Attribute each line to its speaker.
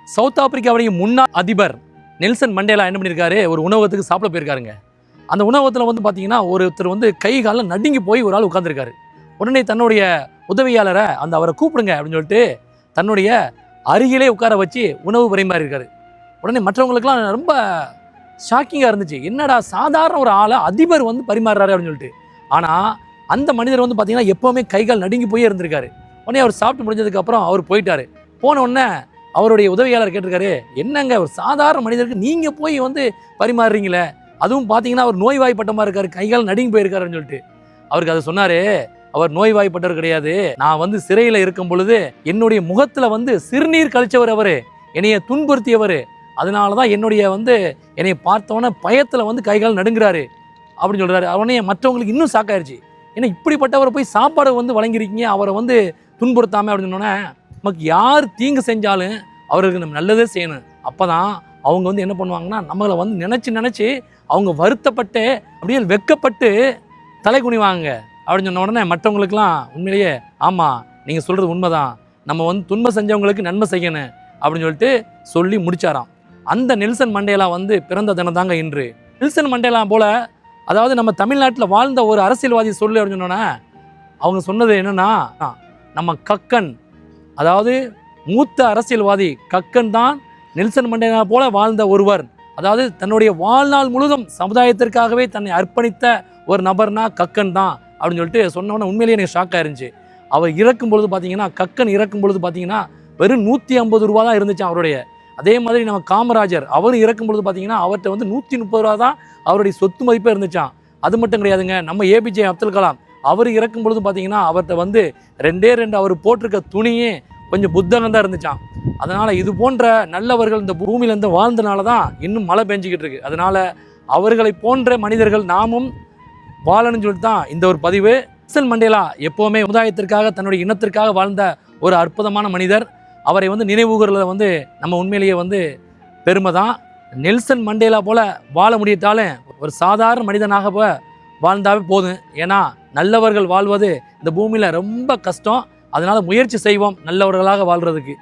Speaker 1: South ஆப்பிரிக்காவுடைய முன்னாள் அதிபர் Nelson Mandela என்ன பண்ணியிருக்காரு, ஒரு உணவகத்துக்கு சாப்பிட போயிருக்காருங்க. அந்த உணவகத்தில் வந்து பார்த்தீங்கன்னா ஒருத்தர் வந்து கை காலில் நடுங்கி போய் ஒரு ஆள் உட்காந்துருக்காரு. உடனே தன்னுடைய உதவியாளரை அவரை கூப்பிடுங்க அப்படின்னு சொல்லிட்டு தன்னுடைய அருகிலே உட்கார வச்சு உணவு பரிமாறியிருக்காரு. உடனே மற்றவங்களுக்குலாம் ரொம்ப ஷாக்கிங்காக இருந்துச்சு. என்னடா சாதாரண ஒரு ஆளை அதிபர் வந்து பரிமாறுறாரு அப்படின்னு சொல்லிட்டு. ஆனால் அந்த மனிதர் வந்து பார்த்தீங்கன்னா எப்போவுமே கைகால் நடுங்கி போயே இருந்திருக்காரு. உடனே அவர் சாப்பிட்டு முடிஞ்சதுக்கப்புறம் அவர் போயிட்டார். போன உடனே அவருடைய உதவியாளர் கேட்டிருக்காரு, என்னங்க ஒரு சாதாரண மனிதருக்கு நீங்கள் போய் வந்து பரிமாறுறீங்களே, அதுவும் பார்த்தீங்கன்னா அவர் நோய்வாய்ப்பட்டமாக இருக்கார், கைகால் நடுங்கி போயிருக்காருன்னு சொல்லிட்டு. அவருக்கு அதை சொன்னார், அவர் நோய்வாய்ப்பட்டவர் கிடையாது, நான் வந்து சிறையில் இருக்கும் பொழுது என்னுடைய முகத்தில் வந்து சிறுநீர் கழிச்சவர், அவர் என்னைய துன்புறுத்தியவர், அதனால தான் என்னுடைய வந்து என்னை பார்த்தவொன்னே பயத்தில் வந்து கைகால் நடுங்கிறாரு அப்படின்னு சொல்கிறாரு. அவனே மற்றவங்களுக்கு இன்னும் ஷாக்காயிருச்சு. ஏன்னா இப்படிப்பட்டவரை போய் சாப்பாடு வந்து வழங்கியிருக்கீங்க, அவரை வந்து துன்புறுத்தாமல் அப்படின்னு சொன்னோன்னே, நமக்கு யார் தீங்கு செஞ்சாலும் அவருக்கு நம்ம நல்லதே செய்யணும். அப்போ தான் அவங்க வந்து என்ன பண்ணுவாங்கன்னா நம்மளை வந்து நினச்சி அவங்க வருத்தப்பட்டு அப்படியே வெக்கப்பட்டு தலை குனிவாங்க அப்படின்னு சொன்ன உடனே மற்றவங்களுக்குலாம் உண்மையிலேயே ஆமாம் நீங்கள் சொல்கிறது உண்மைதான், நம்ம வந்து துன்பம் செஞ்சவங்களுக்கு நன்மை செய்யணும் அப்படின்னு சொல்லிட்டு சொல்லி முடிச்சாராம். அந்த நெல்சன் மண்டேலா வந்து பிறந்த தினம் தாங்க இன்று. நெல்சன் மண்டேலா போல் அதாவது நம்ம தமிழ்நாட்டில் வாழ்ந்த ஒரு அரசியல்வாதி சொல்லு அப்படின்னு சொன்னோன்னே அவங்க சொன்னது என்னென்னா, நம்ம கக்கன், அதாவது மூத்த அரசியல்வாதி கக்கன் தான் நெல்சன் மண்டேலா போல வாழ்ந்த ஒருவர். அதாவது தன்னுடைய வாழ்நாள் முழுதும் சமுதாயத்திற்காகவே தன்னை அர்ப்பணித்த ஒரு நபர்னா கக்கன் தான் அப்படின்னு சொல்லிட்டு சொன்னோன்னே உண்மையிலேயே எனக்கு ஷாக்காக இருந்துச்சு. அவர் இறக்கும் பொழுது பார்த்தீங்கன்னா, கக்கன் இறக்கும் பொழுது பார்த்தீங்கன்னா வெறும் 150 ரூபா தான் இருந்துச்சு அவருடைய. அதே மாதிரி நம்ம காமராஜர் அவர் இறக்கும் பொழுது பார்த்தீங்கன்னா அவர்கிட்ட வந்து 130 ரூபா தான் அவருடைய சொத்து மதிப்பே இருந்துச்சான். அது மட்டும் கிடையாதுங்க, நம்ம ஏபிஜே அப்துல் கலாம் அவர் இறக்கும் பொழுது பார்த்தீங்கன்னா அவர்கிட்ட வந்து 2 அவர் போட்டிருக்க துணியே கொஞ்சம் புத்தகம் தான் இருந்துச்சான். அதனால் இது போன்ற நல்லவர்கள் இந்த பூமியிலேருந்து வாழ்ந்தனால தான் இன்னும் மழை பெஞ்சிக்கிட்டு இருக்கு. அதனால் அவர்களை போன்ற மனிதர்கள் நாமும் வாழணும்னு சொல்லிட்டு தான் இந்த ஒரு பதிவு. நெல்சன் மண்டேலா எப்போவுமே சமுதாயத்திற்காக தன்னுடைய இனத்திற்காக வாழ்ந்த ஒரு அற்புதமான மனிதர். அவரை வந்து நினைவுகிறத வந்து நம்ம உண்மையிலேயே வந்து பெருமை தான். நெல்சன் மண்டேலா போல் வாழ முடியட்டாலும் ஒரு சாதாரண மனிதனாக வாழ்ந்தாவே போதும். ஏன்னா நல்லவர்கள் வாழ்வது இந்த பூமியில் ரொம்ப கஷ்டம். அதனால் முயற்சி செய்வோம் நல்லவர்களாக வாழ்கிறதுக்கு.